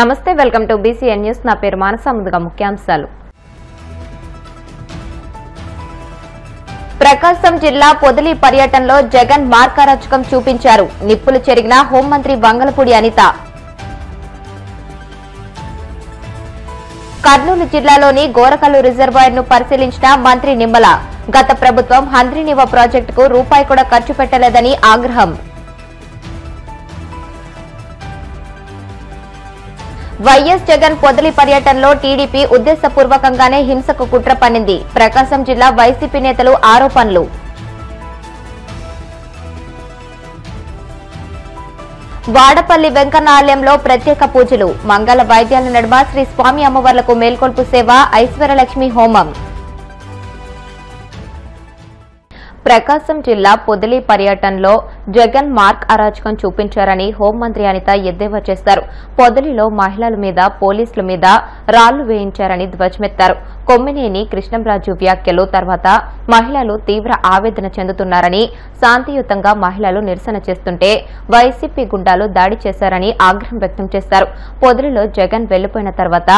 నమస్తే welcome to BCN news నా పేరు మానస ముందుగా ముఖ్యాంశాలు ప్రకాశం జిల్లా పొదిలి పర్యటనలో జగన్ మార్కారాచకం చూపించారు నిప్పులు చెరిగిన హోంమంత్రి వంగలపూడి అనిత కర్నూలు జిల్లాలోని గోరకల్లు రిజర్వాయర్ ను పరిశీలించిన మంత్రి నిమ్మల గత ప్రభుత్వం హంద్రీనివా ప్రాజెక్టుకు రూపాయి కూడా ఖర్చు పెట్టలేదని ఆగ్రహం వైఎస్ జగన్ పొదిలి పర్యటనలో టీడీపీ ఉద్దేశపూర్వకంగానే హింసకు కుట్ర పన్నింది ప్రకాశం జిల్లా వైసీపీ నేతలు ఆరోపణలు వాడపల్లి వెంకన్న ఆలయంలో ప్రత్యేక పూజలు మంగళ వాయిద్యాల నడుమ శ్రీ స్వామి అమ్మవార్లకు మేల్కొల్పు సేవ ఐశ్వర్యలక్ష్మి హోమం ప్రకాశం జిల్లా పొదిలి పర్యటనలో జగన్ మార్క్ అరాచకం చూపించారని హోంమంత్రి అనిత ఎద్దేవా చేశారు పొదిలిలో మహిళల మీద పోలీసుల మీద రాళ్లు వేయించారని ధ్వజమెత్తారు కొమ్మినేని కృష్ణంరాజు వ్యాఖ్యలు తర్వాత మహిళలు తీవ్ర ఆవేదన చెందుతున్నారని శాంతియుతంగా మహిళలు నిరసన చేస్తుంటే వైసీపీ గుండాలు దాడి చేశారని ఆగ్రహం వ్యక్తం చేశారు పొదిలిలో జగన్ వెళ్లిపోయిన తర్వాత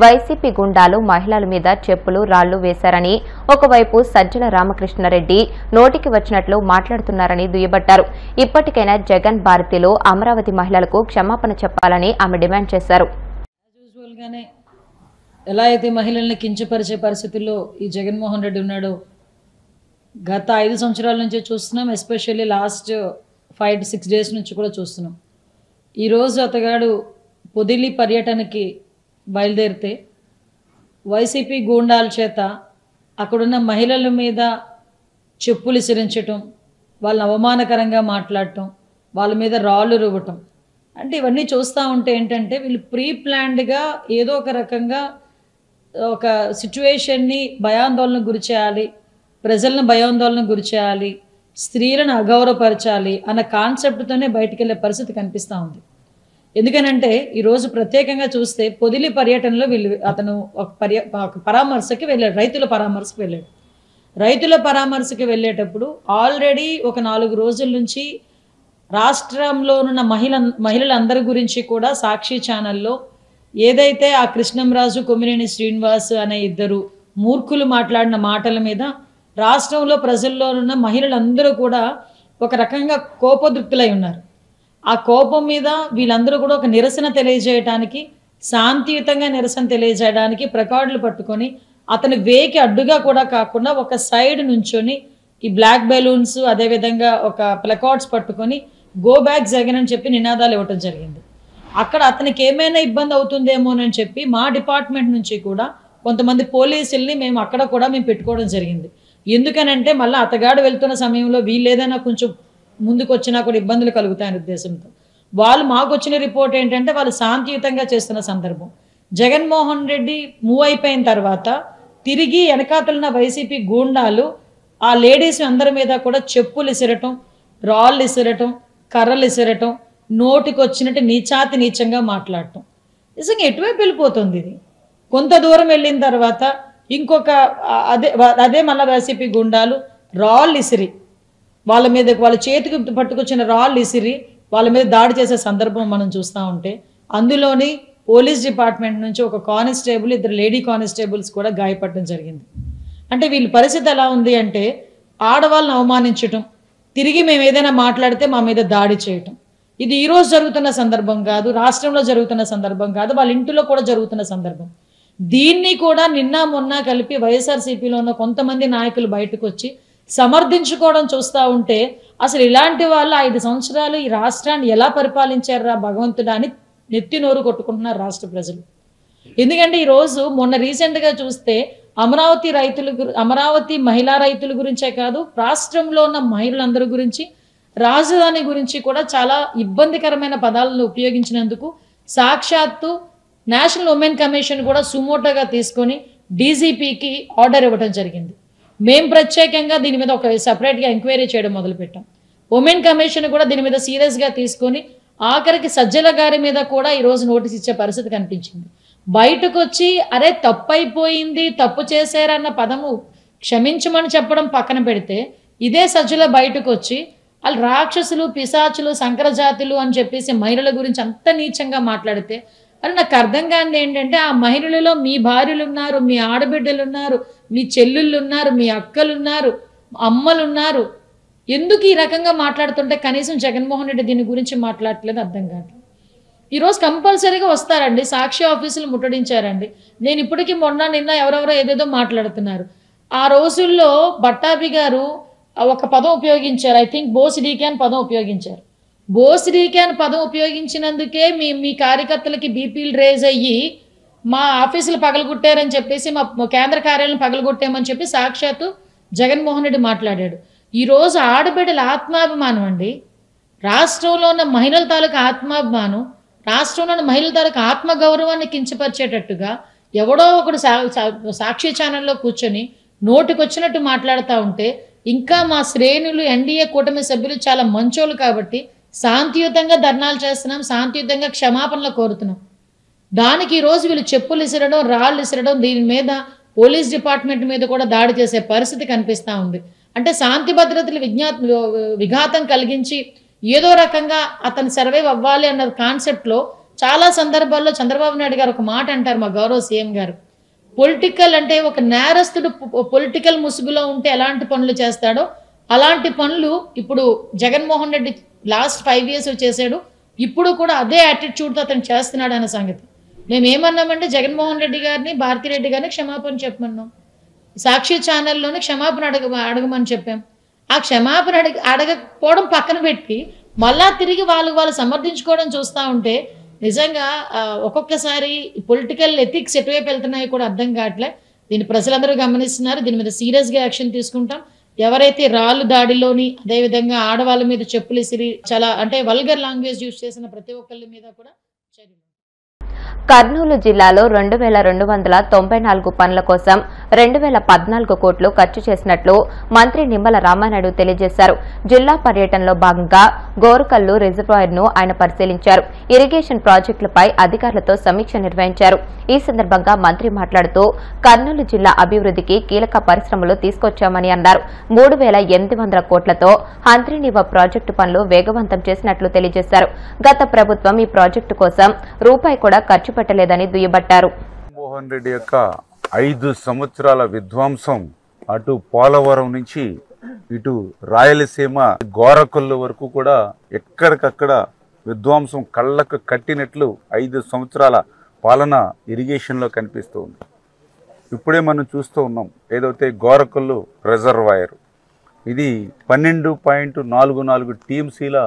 వైసీపీ గుండాలు మహిళల మీద చెప్పులు రాళ్లు వేశారని ఒకవైపు సజ్జల రామకృష్ణారెడ్డి నోటికి వచ్చినట్లు మాట్లాడుతున్నారని దుయ్యబట్టారు ఇప్పటికైనా జగన్ భారతిలో అమరావతి మహిళలకు క్షమాపణ చెప్పాలని ఆమె డిమాండ్ చేశారు ఎలా అయితే మహిళల్ని కించపరిచే పరిస్థితుల్లో ఈ జగన్మోహన్ రెడ్డి ఉన్నాడో గత 5 సంవత్సరాల నుంచి చూస్తున్నాం. ఎస్పెషల్లీ లాస్ట్ 5 to 6 days నుంచి కూడా చూస్తున్నాం. ఈరోజు అతగాడు పొదిలి పర్యటనకి బయలుదేరితే వైసీపీ గూండాల చేత అక్కడున్న మహిళల మీద చెప్పులు విసిరించటం, వాళ్ళని అవమానకరంగా మాట్లాడటం, వాళ్ళ మీద రాళ్ళు రువ్వటం, అంటే ఇవన్నీ చూస్తూ ఉంటే ఏంటంటే వీళ్ళు ప్రీ ప్లాన్డ్గా ఏదో ఒక రకంగా ఒక సిచ్యువేషన్ని భయాందోళనకు గురి చేయాలి, ప్రజలను భయాందోళనకు గురి చేయాలి, స్త్రీలను అగౌరవపరచాలి అన్న కాన్సెప్ట్తోనే బయటికి వెళ్ళే పరిస్థితి కనిపిస్తూ ఉంది. ఎందుకనంటే ఈరోజు ప్రత్యేకంగా చూస్తే పొదిలి పర్యటనలో అతను ఒక పరామర్శకి వెళ్ళాడు, రైతుల పరామర్శకు వెళ్ళాడు. రైతుల పరామర్శకి వెళ్ళేటప్పుడు ఆల్రెడీ ఒక 4 రోజుల నుంచి రాష్ట్రంలో ఉన్న మహిళలందరి గురించి కూడా సాక్షి ఛానల్లో ఏదైతే ఆ కృష్ణంరాజు కొమ్మినేని శ్రీనివాస్ అనే ఇద్దరు మూర్ఖులు మాట్లాడిన మాటల మీద రాష్ట్రంలో ప్రజల్లో ఉన్న మహిళలందరూ కూడా ఒక రకంగా కోపోద్రిక్తులై ఉన్నారు. ఆ కోపం మీద వీళ్ళందరూ కూడా ఒక నిరసన తెలియజేయడానికి, శాంతియుతంగా నిరసన తెలియజేయడానికి ప్లకార్డులు పట్టుకొని అతని వేకి అడ్డుగా కూడా కాకుండా ఒక సైడ్ నుంచొని ఈ బ్లాక్ బెలూన్స్ అదేవిధంగా ఒక ప్లకార్డ్స్ పట్టుకొని గో బ్యాక్ జగన్ అని చెప్పి నినాదాలు ఇవ్వటం జరిగింది. అక్కడ అతనికి ఏమైనా ఇబ్బంది అవుతుందేమోనని చెప్పి మా డిపార్ట్మెంట్ నుంచి కూడా కొంతమంది పోలీసుల్ని మేము అక్కడ కూడా పెట్టుకోవడం జరిగింది. ఎందుకనంటే మళ్ళీ అతగాడు వెళ్తున్న సమయంలో వీళ్ళు ఏదైనా కొంచెం ముందుకు వచ్చినా కూడా ఇబ్బందులు కలుగుతాయనే ఉద్దేశంతో వాళ్ళు మాకు వచ్చిన రిపోర్ట్ ఏంటంటే వాళ్ళు శాంతియుతంగా చేస్తున్న సందర్భం. జగన్మోహన్ రెడ్డి మూవ్ అయిపోయిన తర్వాత తిరిగి వెనకాతలున్న వైసీపీ గూండాలు ఆ లేడీస్ అందరి మీద కూడా చెప్పులు ఇసిరటం, రాళ్ళు ఇసిరటం, కర్రలు ఇసిరటం, నోటికి వచ్చినట్టు నీచాతి నీచంగా మాట్లాడటం. నిజంగా ఎటువైపు వెళ్ళిపోతుంది ఇది? కొంత దూరం వెళ్ళిన తర్వాత ఇంకొక అదే మళ్ళీ వైసీపీ గుండాలు రాళ్ళు ఇసిరి వాళ్ళ చేతికి పట్టుకొచ్చిన రాళ్ళు ఇసిరి వాళ్ళ మీద దాడి చేసే సందర్భం మనం చూస్తూ ఉంటే అందులోని పోలీస్ డిపార్ట్మెంట్ నుంచి ఒక కానిస్టేబుల్, 2 లేడీ కానిస్టేబుల్స్ కూడా గాయపడడం జరిగింది. అంటే వీళ్ళ పరిస్థితి ఎలా ఉంది అంటే ఆడవాళ్ళని అవమానించటం, తిరిగి మేము ఏదైనా మాట్లాడితే మా మీద దాడి చేయటం. ఇది ఈరోజు జరుగుతున్న సందర్భం కాదు, రాష్ట్రంలో జరుగుతున్న సందర్భం కాదు, వాళ్ళ ఇంటిలో కూడా జరుగుతున్న సందర్భం. దీన్ని కూడా నిన్న మొన్న కలిపి వైఎస్ఆర్సీపీలో ఉన్న కొంతమంది నాయకులు బయటకు వచ్చి సమర్థించుకోవడం చూస్తూ ఉంటే అసలు ఇలాంటి వాళ్ళు 5 సంవత్సరాలు ఈ రాష్ట్రాన్ని ఎలా పరిపాలించారా భగవంతుడా అని నెత్తి నోరు కొట్టుకుంటున్నారు రాష్ట్ర ప్రజలు. ఎందుకంటే ఈరోజు మొన్న రీసెంట్గా చూస్తే అమరావతి మహిళా రైతుల గురించే కాదు, రాష్ట్రంలో ఉన్న మహిళలందరి గురించి, రాజధాని గురించి కూడా చాలా ఇబ్బందికరమైన పదాలను ఉపయోగించినందుకు సాక్షాత్తు నేషనల్ ఉమెన్ కమిషన్ కూడా సుమోటోగా తీసుకొని డీజీపీకి ఆర్డర్ ఇవ్వడం జరిగింది. మేము ప్రత్యేకంగా దీని మీద ఒక సపరేట్గా ఎంక్వైరీ చేయడం మొదలుపెట్టాం. ఉమెన్ కమిషన్ కూడా దీని మీద సీరియస్గా తీసుకొని ఆఖరికి సజ్జల గారి మీద కూడా ఈరోజు నోటీస్ ఇచ్చే పరిస్థితి కనిపించింది. బయటకు వచ్చి అరే తప్పైపోయింది, తప్పు చేశారన్న పదము క్షమించమని చెప్పడం పక్కన పెడితే ఇదే సజ్జల బయటకు వచ్చి వాళ్ళు రాక్షసులు, పిశాచులు, సంకరజాతులు అని చెప్పేసి మహిళల గురించి అంత నీచంగా మాట్లాడితే అని నాకు అర్థం కానిది ఏంటంటే ఆ మహిళలలో మీ భార్యలు ఉన్నారు, మీ ఆడబిడ్డలు ఉన్నారు, మీ చెల్లుళ్ళు ఉన్నారు, మీ అక్కలు ఉన్నారు, అమ్మలు ఉన్నారు. ఎందుకు ఈ రకంగా మాట్లాడుతుంటే కనీసం జగన్మోహన్ రెడ్డి దీని గురించి మాట్లాడట్లేదు అర్థం కావట్లేదు. ఈరోజు కంపల్సరీగా వస్తారండి, సాక్షి ఆఫీసులు ముట్టడించారండి. నేను ఇప్పటికీ నిన్న ఎవరెవరో ఏదేదో మాట్లాడుతున్నారు. ఆ రోజుల్లో బట్టాభి గారు ఒక పదం ఉపయోగించారు, ఐ థింక్ బోసిడీకే అని పదం ఉపయోగించారు. బోసిడీకే అని పదం ఉపయోగించినందుకే మీ కార్యకర్తలకి బీపీలు రేజ్ అయ్యి మా ఆఫీసులు పగలగొట్టారని చెప్పేసి మా కేంద్ర కార్యాలయం పగలగొట్టామని చెప్పి సాక్షాత్తు జగన్మోహన్ రెడ్డి మాట్లాడాడు. ఈరోజు ఆడబిడ్డల ఆత్మాభిమానం అండి, రాష్ట్రంలో ఉన్న మహిళల తాలూకు ఆత్మాభిమానం, రాష్ట్రంలో ఉన్న మహిళల తాలూకు ఆత్మగౌరవాన్ని కించపరిచేటట్టుగా ఎవడో ఒకడు సాక్షి ఛానల్లో కూర్చొని నోటికొచ్చినట్టు మాట్లాడుతూ ఉంటే, ఇంకా మా శ్రేణులు ఎన్డీఏ కూటమి సభ్యులు చాలా మంచోళ్ళు కాబట్టి శాంతియుతంగా ధర్నాలు చేస్తున్నాం, శాంతియుతంగా క్షమాపణలు కోరుతున్నాం. దానికి ఈరోజు వీళ్ళు చెప్పులు ఇసరడం, రాళ్ళు ఇసరడం, దీని మీద పోలీస్ డిపార్ట్మెంట్ మీద కూడా దాడి చేసే పరిస్థితి కనిపిస్తూ ఉంది. అంటే శాంతి భద్రతలు విఘాతం కలిగించి ఏదో రకంగా అతను సర్వైవ్ అవ్వాలి అన్న కాన్సెప్ట్లో చాలా సందర్భాల్లో చంద్రబాబు నాయుడు గారు ఒక మాట అంటారు, మా గౌరవ సీఎం గారు, పొలిటికల్ అంటే ఒక నేరస్తుడు పొలిటికల్ ముసుగులో ఉంటే ఎలాంటి పనులు చేస్తాడో అలాంటి పనులు ఇప్పుడు జగన్మోహన్ రెడ్డి లాస్ట్ 5 years చేశాడు. ఇప్పుడు కూడా అదే యాటిట్యూడ్తో అతను చేస్తున్నాడు అన్న సంగతి. మేము ఏమన్నామంటే జగన్మోహన్ రెడ్డి గారిని, భారతిరెడ్డి గారిని క్షమాపణ చెప్పమన్నాం. సాక్షి ఛానల్లోనే క్షమాపణ అడగమని చెప్పాం. ఆ క్షమాపణ అడగకపోవడం పక్కన పెట్టి మళ్ళా తిరిగి వాళ్ళు సమర్థించుకోవడం చూస్తూ ఉంటే నిజంగా ఒక్కొక్కసారి పొలిటికల్ ఎథిక్స్ ఎటువైపు వెళ్తున్నాయో కూడా అర్థం కావట్లే. దీన్ని ప్రజలందరూ గమనిస్తున్నారు. దీని మీద సీరియస్గా యాక్షన్ తీసుకుంటాం. ఎవరైతే రాళ్ళు దాడిలోని అదేవిధంగా ఆడవాళ్ళ మీద చెప్పులు ఇసిరి చాలా అంటే వల్గర్ లాంగ్వేజ్ యూజ్ చేసిన ప్రతి ఒక్కరి మీద కూడా చర్యలు. కర్నూలు జిల్లాలో 2294 పనుల కోసం 2014 కోట్లు ఖర్చు చేసినట్లు మంత్రి నిమ్మల రామానాయుడు తెలియజేశారు. జిల్లా పర్యటనలో భాగంగా గోరుకల్లు రిజర్వాయర్ను ఆయన పరిశీలించారు. ఇరిగేషన్ ప్రాజెక్టులపై అధికారులతో సమీక్ష నిర్వహించారు. ఈ సందర్భంగా మంత్రి మాట్లాడుతూ కర్నూలు జిల్లా అభివృద్ధికి కీలక పరిశ్రమలు తీసుకొచ్చామని అన్నారు. 3800 కోట్లతో హంద్రీనీవా ప్రాజెక్టు పనులు వేగవంతం చేసినట్లు తెలియజేశారు. గత ప్రభుత్వం ఈ ప్రాజెక్టు కోసం రూపాయి కూడా ఖర్చు పెట్టలేదని దుయ్యబట్టారు. జగన్మోహన్ రెడ్డి యొక్క 5 సంవత్సరాల విధ్వంసం అటు పోలవరం నుంచి ఇటు రాయలసీమ గోరకొల్లు వరకు కూడా ఎక్కడికక్కడ విధ్వంసం కళ్ళకు కట్టినట్లు 5 సంవత్సరాల పాలన ఇరిగేషన్లో కనిపిస్తుంది. ఇప్పుడే మనం చూస్తూ ఉన్నాం ఏదైతే గోరకొల్లు రిజర్వాయర్, ఇది 12.44 టీఎంసీల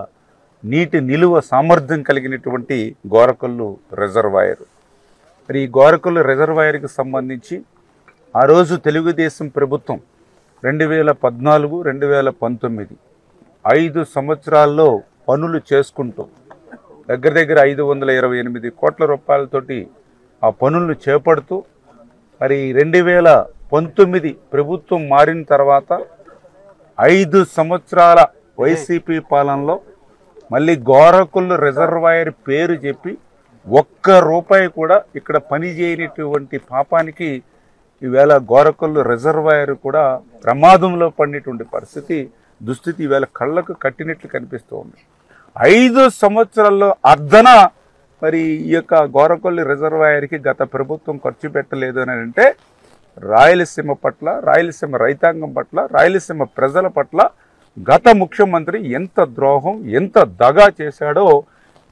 నీటి నిలువ సామర్థ్యం కలిగినటువంటి గోరకొల్లు రిజర్వాయర్. మరి ఈ గోరకొల్లు రిజర్వాయర్కి సంబంధించి ఆ రోజు తెలుగుదేశం ప్రభుత్వం 2014, 2019 5 సంవత్సరాల్లో పనులు చేసుకుంటూ దగ్గర 528 కోట్ల రూపాయలతోటి ఆ పనులను చేపడుతూ మరి 2019 ప్రభుత్వం మారిన తర్వాత 5 సంవత్సరాల వైసీపీ పాలనలో మళ్ళీ గోరకొల్లు రిజర్వాయర్ పేరు చెప్పి ఒక్క రూపాయి కూడా ఇక్కడ పని చేయనటువంటి పాపానికి ఈవేళ గోరకొల్లు రిజర్వాయర్ కూడా ప్రమాదంలో పడినటువంటి దుస్థితి ఈవేళ కళ్ళకు కట్టినట్లు కనిపిస్తూ ఉంది. 5 సంవత్సరాల్లో అర్ధన మరి ఈ యొక్క గోరకొల్లు రిజర్వాయర్కి గత ప్రభుత్వం ఖర్చు పెట్టలేదు అని అంటే రాయలసీమ పట్ల, రాయలసీమ రైతాంగం పట్ల, రాయలసీమ ప్రజల పట్ల గత ముఖ్యమంత్రి ఎంత ద్రోహం, ఎంత దగా చేశాడో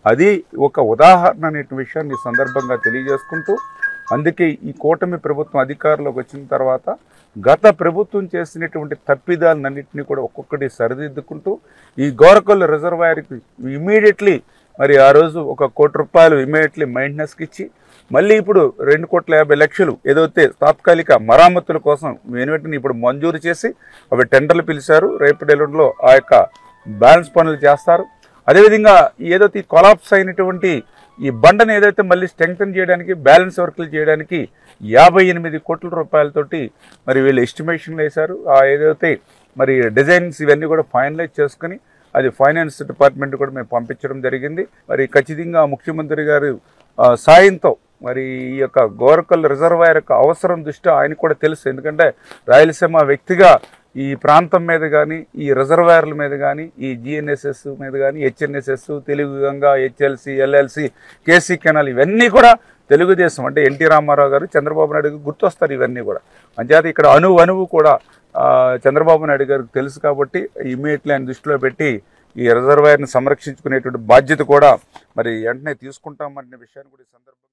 అది ఒక ఉదాహరణ అనే విషయాన్ని సందర్భంగా తెలియజేసుకుంటూ, అందుకే ఈ కూటమి ప్రభుత్వం అధికారంలోకి వచ్చిన తర్వాత గత ప్రభుత్వం చేసినటువంటి తప్పిదాలన్నింటినీ కూడా ఒక్కొక్కటి సరిదిద్దుకుంటూ ఈ గోరకొల్లు రిజర్వాయర్కి ఇమీడియట్లీ మరి ఆ రోజు 1 కోటి రూపాయలు ఇమీడియట్లీ మెయింటెనెన్స్కి ఇచ్చి మళ్ళీ ఇప్పుడు 2,50,00,000 ఏదైతే తాత్కాలిక మరామతుల కోసం వెనువెంటనే ఇప్పుడు మంజూరు చేసి అవి టెండర్లు పిలిచారు. రేపు ఎల్లుండిలో ఆ యొక్క బ్యాలెన్స్ పనులు చేస్తారు. అదేవిధంగా ఏదైతే కొలాప్స్ అయినటువంటి ఈ బండను ఏదైతే మళ్ళీ స్ట్రెంగ్తన్ చేయడానికి, బ్యాలెన్స్ వర్క్లు చేయడానికి 58 కోట్ల రూపాయలతోటి మరి వీళ్ళు ఎస్టిమేషన్లు వేశారు. ఆ ఏదైతే మరి డిజైన్స్ ఇవన్నీ కూడా ఫైనలైజ్ చేసుకుని అది ఫైనాన్స్ డిపార్ట్మెంట్ కూడా మేము పంపించడం జరిగింది. మరి ఖచ్చితంగా ముఖ్యమంత్రి గారు సాయంతో మరి ఈ యొక్క గోరకొల్లు రిజర్వాయర్ యొక్క అవసరం దృష్ట్యా ఆయన కూడా తెలుసు. ఎందుకంటే రాయలసీమ వ్యక్తిగా ఈ ప్రాంతం మీద కానీ, ఈ రిజర్వాయర్ల మీద కానీ, ఈ జిఎన్ఎస్ఎస్ మీద కానీ, HNSS, Telugu Ganga, HLC, LLC, KC canal ఇవన్నీ కూడా తెలుగుదేశం అంటే ఎన్టీ రామారావు గారు, చంద్రబాబు నాయుడు గారు గుర్తొస్తారు ఇవన్నీ కూడా. అంచేత ఇక్కడ అణువు కూడా చంద్రబాబు నాయుడు గారికి తెలుసు కాబట్టి ఇమీడియట్లీ ఆయన దృష్టిలో పెట్టి ఈ రిజర్వాయర్ని సంరక్షించుకునేటువంటి బాధ్యత కూడా మరి వెంటనే తీసుకుంటామనే విషయాన్ని కూడా ఈ సందర్భంగా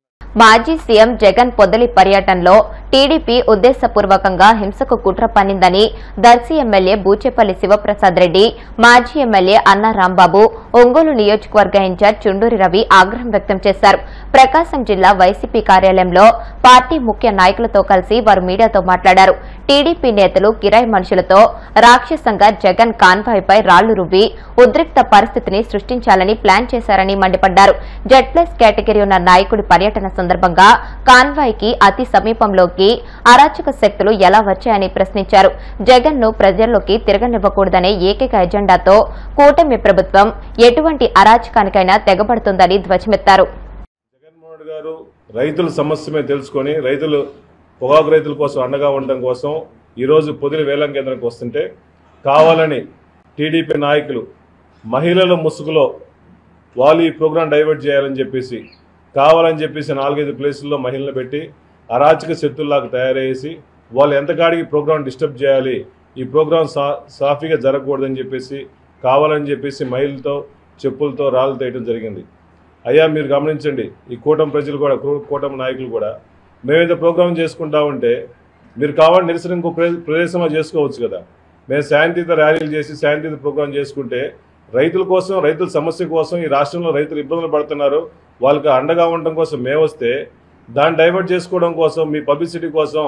మాజీ సీఎం జగన్ పొదలి పర్యటనలో టీడీపీ ఉద్దేశపూర్వకంగా హింసకు కుట్ర పన్నిందని దర్శి ఎమ్మెల్యే బూచేపల్లి శివప్రసాద్ రెడ్డి, మాజీ ఎమ్మెల్యే అన్నా రాంబాబు, ఒంగోలు నియోజకవర్గ ఇన్ఛార్జ్ చుండూరి రవి ఆగ్రహం వ్యక్తం చేశారు. ప్రకాశం జిల్లా వైసీపీ కార్యాలయంలో పార్టీ ముఖ్య నాయకులతో కలిసి వారు మీడియాతో మాట్లాడారు. టీడీపీ నేతలు కిరాయి మనుషులతో రాక్షసంగా జగన్ కాన్వాయ్పై రాళ్లు రువ్వి ఉద్రిక్త పరిస్థితిని సృష్టించాలని ప్లాన్ చేశారని మండిపడ్డారు. జెడ్+ కేటగిరీ ఉన్న నాయకుడి పర్యటన సందర్భంగా కాన్వాయ్కి అతి సమీపంలోకి అరాచక శక్తులు ఎలా వచ్చాయని ప్రశ్నించారు. జగన్ ను ప్రజల్లోకి తిరగనివ్వకూడదనే ఏకైక ఎజెండాతో కూటమి ప్రభుత్వం ఎటువంటి అరాచకానికైనా తెగబడుతుందని ధ్వజమెత్తారు. జగన్మోహన్ గారు రైతుల సమస్యమే తెలుసుకొని పొగాకు రైతుల కోసం అండగా ఉండడం కోసం ఈరోజు పొదిలి వేలం కేంద్రానికి వస్తుంటే కావాలని టీడీపీ నాయకులు మహిళల ముసుగులో వాళ్ళు ఈ ప్రోగ్రాం డైవర్ట్ చేయాలని చెప్పేసి కావాలని చెప్పేసి 4-5 ప్లేసుల్లో మహిళలు పెట్టి అరాచక శక్తుల్లాగా తయారయ్యేసి వాళ్ళు ఎంతకాడికి ప్రోగ్రాం డిస్టర్బ్ చేయాలి, ఈ ప్రోగ్రాం సాఫీగా జరగకూడదని చెప్పేసి కావాలని చెప్పేసి మహిళలతో చెప్పులతో రాళ్ళు తేయడం జరిగింది. అయ్యా మీరు గమనించండి, ఈ కూటమి ప్రజలు కూడా కూటమి నాయకులు కూడా మేమేదో ప్రోగ్రాం చేసుకుంటా ఉంటే మీరు కావాలని నిరసన ఇంకో ప్రదేశంలో చేసుకోవచ్చు కదా. మేము శాంతియుత ర్యాలీలు చేసి శాంతియుత ప్రోగ్రాం చేసుకుంటే రైతుల కోసం, రైతుల సమస్య కోసం, ఈ రాష్ట్రంలో రైతులు ఇబ్బందులు పడుతున్నారు, వాళ్ళకి అండగా ఉండడం కోసం మేము వస్తే దాన్ని డైవర్ట్ చేసుకోవడం కోసం, మీ పబ్లిసిటీ కోసం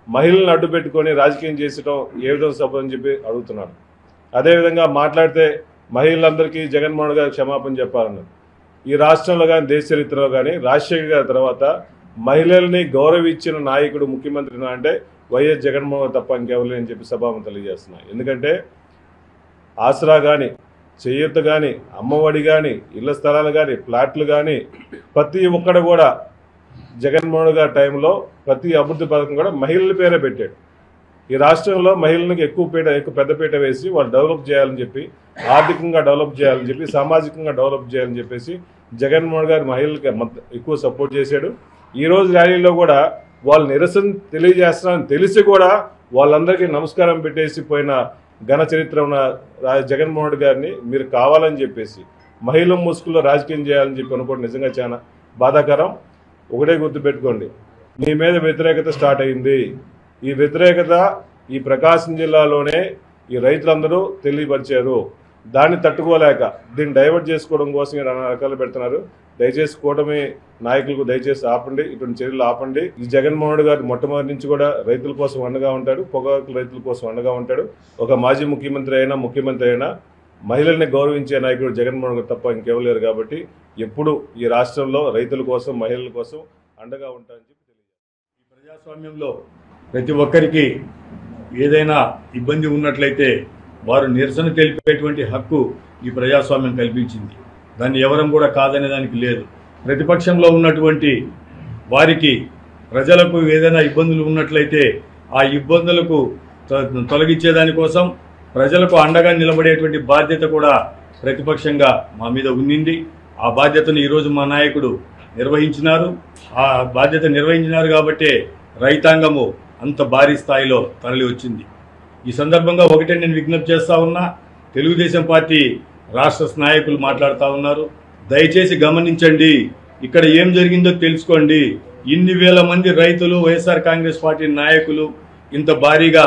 మహిళలను అడ్డు పెట్టుకొని రాజకీయం చేసడం ఏ విధంగా సభని చెప్పి అడుగుతున్నాను. అదేవిధంగా మాట్లాడితే మహిళలందరికీ జగన్మోహన్ గారు క్షమాపణ చెప్పాలన్నారు. ఈ రాష్ట్రంలో కానీ దేశ చరిత్రలో కానీ రాజశేఖర్ గారి తర్వాత మహిళల్ని గౌరవించిన నాయకుడు ముఖ్యమంత్రి అంటే వైఎస్ జగన్మోహన్ తప్ప ఇంకెవరు అని చెప్పి సభాముఖంగా తెలియజేస్తున్నాయి. ఎందుకంటే ఆసరా కానీ, చేయూత కానీ, అమ్మఒడి కానీ, ఇళ్ల స్థలాలు కానీ, ప్లాట్లు కానీ ప్రతి ఒక్కడు కూడా జగన్మోహన్ గారి టైంలో ప్రతి అభివృద్ధి పథకం కూడా మహిళల పేరే పెట్టాడు. ఈ రాష్ట్రంలో మహిళలకు ఎక్కువ పెద్దపీట వేసి వాళ్ళు డెవలప్ చేయాలని చెప్పి, ఆర్థికంగా డెవలప్ చేయాలని చెప్పి, సామాజికంగా డెవలప్ చేయాలని చెప్పేసి జగన్మోహన్ గారు మహిళలకి ఎక్కువ సపోర్ట్ చేశాడు. ఈ రోజు ర్యాలీలో కూడా వాళ్ళు నిరసన తెలియజేస్తున్నారని తెలిసి కూడా వాళ్ళందరికీ నమస్కారం పెట్టేసి పోయిన ఘన చరిత్ర ఉన్న జగన్మోహన్ గారిని మీరు కావాలని చెప్పేసి మహిళల ముసుగులో రాజకీయం చేయాలని చెప్పి అనుకోవడం నిజంగా చాలా బాధాకరం. ఒకటే గుర్తుపెట్టుకోండి, మీ మీద వ్యతిరేకత స్టార్ట్ అయింది. ఈ వ్యతిరేకత ఈ ప్రకాశం జిల్లాలోనే ఈ రైతులందరూ తెలియపరిచారు. దాన్ని తట్టుకోలేక దీన్ని డైవర్ట్ చేసుకోవడం కోసం నానా రకాలు పెడుతున్నారు. దయచేసి కూటమి నాయకులకు దయచేసి ఆపండి, ఇటువంటి చర్యలు ఆపండి. ఈ జగన్మోహన్ గారు మొట్టమొదటి నుంచి కూడా రైతుల కోసం అండగా ఉంటాడు, పొగాకు రైతుల కోసం అండగా ఉంటాడు. ఒక మాజీ ముఖ్యమంత్రి అయినా మహిళల్ని గౌరవించే నాయకుడు జగన్మోహన్ గారు తప్ప ఇంకెవరు లేరు. కాబట్టి ఎప్పుడు ఈ రాష్ట్రంలో రైతుల కోసం, మహిళల కోసం అండగా ఉంటారని చెప్పి తెలియజేస్తారు. ఈ ప్రజాస్వామ్యంలో ప్రతి ఒక్కరికి ఏదైనా ఇబ్బంది ఉన్నట్లయితే వారు నిరసన తెలిపేటువంటి హక్కు ఈ ప్రజాస్వామ్యం కల్పించింది. దాన్ని ఎవరం కూడా కాదనే దానికి లేదు. ప్రతిపక్షంలో ఉన్నటువంటి వారికి ప్రజలకు ఏదైనా ఇబ్బందులు ఉన్నట్లయితే ఆ ఇబ్బందులకు తొలగించేదానికోసం ప్రజలకు అండగా నిలబడేటువంటి బాధ్యత కూడా ప్రతిపక్షంగా మా మీద ఉన్నింది. ఆ బాధ్యతను ఈరోజు మా నాయకుడు నిర్వహించినారు. ఆ బాధ్యత నిర్వహించినారు కాబట్టే రైతాంగము అంత భారీ స్థాయిలో తరలి వచ్చింది. ఈ సందర్భంగా ఒకటే నేను విజ్ఞప్తి చేస్తా ఉన్నా, తెలుగుదేశం పార్టీ రాష్ట్ర నాయకులు మాట్లాడుతూ ఉన్నారు. దయచేసి గమనించండి, ఇక్కడ ఏం జరిగిందో తెలుసుకోండి. ఇన్ని వేల మంది రైతులు, వైఎస్ఆర్ కాంగ్రెస్ పార్టీ నాయకులు ఇంత భారీగా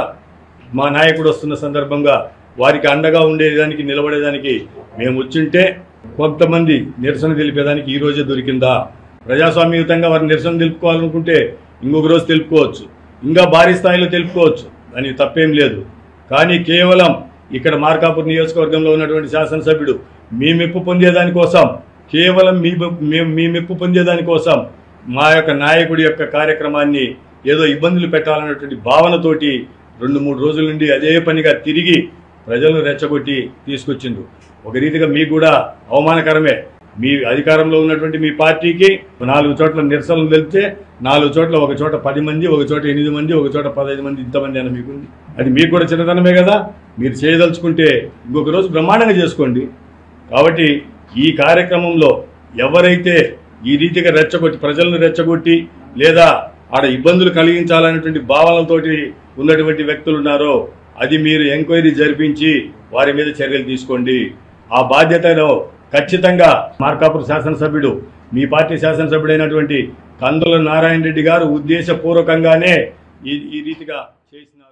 మా నాయకుడు వస్తున్న సందర్భంగా వారికి అండగా ఉండేదానికి, నిలబడేదానికి మేము వచ్చింటే కొంతమంది నిరసన తెలిపేదానికి ఈ రోజే దొరికిందా? ప్రజాస్వామ్యయుతంగా వారు నిరసన తెలుపుకోవాలనుకుంటే ఇంకొక రోజు తెలుపుకోవచ్చు, ఇంకా భారీ స్థాయిలో తెలుపుకోవచ్చు, దానికి తప్పేం లేదు. కానీ కేవలం ఇక్కడ మార్కాపూర్ నియోజకవర్గంలో ఉన్నటువంటి శాసనసభ్యుడు మీ మెప్పు పొందేదానికోసం, కేవలం మీ మెప్పు పొందేదానికోసం మా యొక్క నాయకుడి యొక్క కార్యక్రమాన్ని ఏదో ఇబ్బందులు పెట్టాలన్నటువంటి భావనతోటి 2-3 రోజుల నుండి అదే పనిగా తిరిగి ప్రజలను రెచ్చగొట్టి తీసుకొచ్చిండు. ఒక రీతిగా మీకు కూడా అవమానకరమే. మీ అధికారంలో ఉన్నటువంటి మీ పార్టీకి 4 చోట్ల నిరసనలు తెలిపితే 4 చోట్ల ఒక చోట 10 మంది, ఒక చోట 8 మంది, ఒక చోట 15 మంది, ఇంతమంది అని మీకుంది. అది మీకు కూడా చిన్నతనమే కదా. మీరు చేయదలుచుకుంటే ఇంకొక రోజు బ్రహ్మాండంగా చేసుకోండి. కాబట్టి ఈ కార్యక్రమంలో ఎవరైతే ఈ రీతిగా రెచ్చగొట్టి ప్రజలను రెచ్చగొట్టి లేదా ఆడ ఇబ్బందులు కలిగించాలనేటువంటి భావనలతోటి ఉన్నటువంటి వ్యక్తులు ఉన్నారో అది మీరు ఎంక్వైరీ జరిపించి వారి మీద చర్యలు తీసుకోండి. ఆ బాధ్యతలో ఖచ్చితంగా మార్కాపురం శాసనసభ్యుడు, మీ పార్టీ శాసనసభ్యుడైనటువంటి కందుల నారాయణ రెడ్డి గారు ఉద్దేశపూర్వకంగానే ఈ రీతిగా చేసినారు.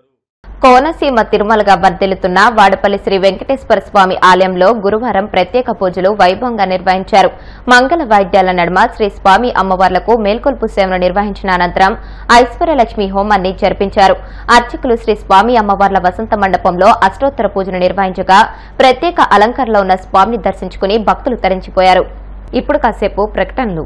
కోనసీమ తిరుమలగా వర్ధిల్లుతున్న వాడపల్లి శ్రీ వెంకటేశ్వర స్వామి ఆలయంలో గురువారం ప్రత్యేక పూజలు వైభవంగా నిర్వహించారు. మంగళ వాయిద్యాల నడుమ శ్రీ స్వామి అమ్మవార్లకు మేల్కొల్పు సేవను నిర్వహించిన అనంతరం ఐశ్వర్యలక్ష్మి హోమాన్ని జరిపించారు. అర్చకులు శ్రీ స్వామి అమ్మవార్ల వసంత మండపంలో అష్టోత్తర పూజను నిర్వహించగా ప్రత్యేక అలంకరణలో ఉన్న స్వామిని దర్శించుకుని భక్తులు తరించిపోయారు. ఇప్పుడు కాసేపు ప్రకటనలు.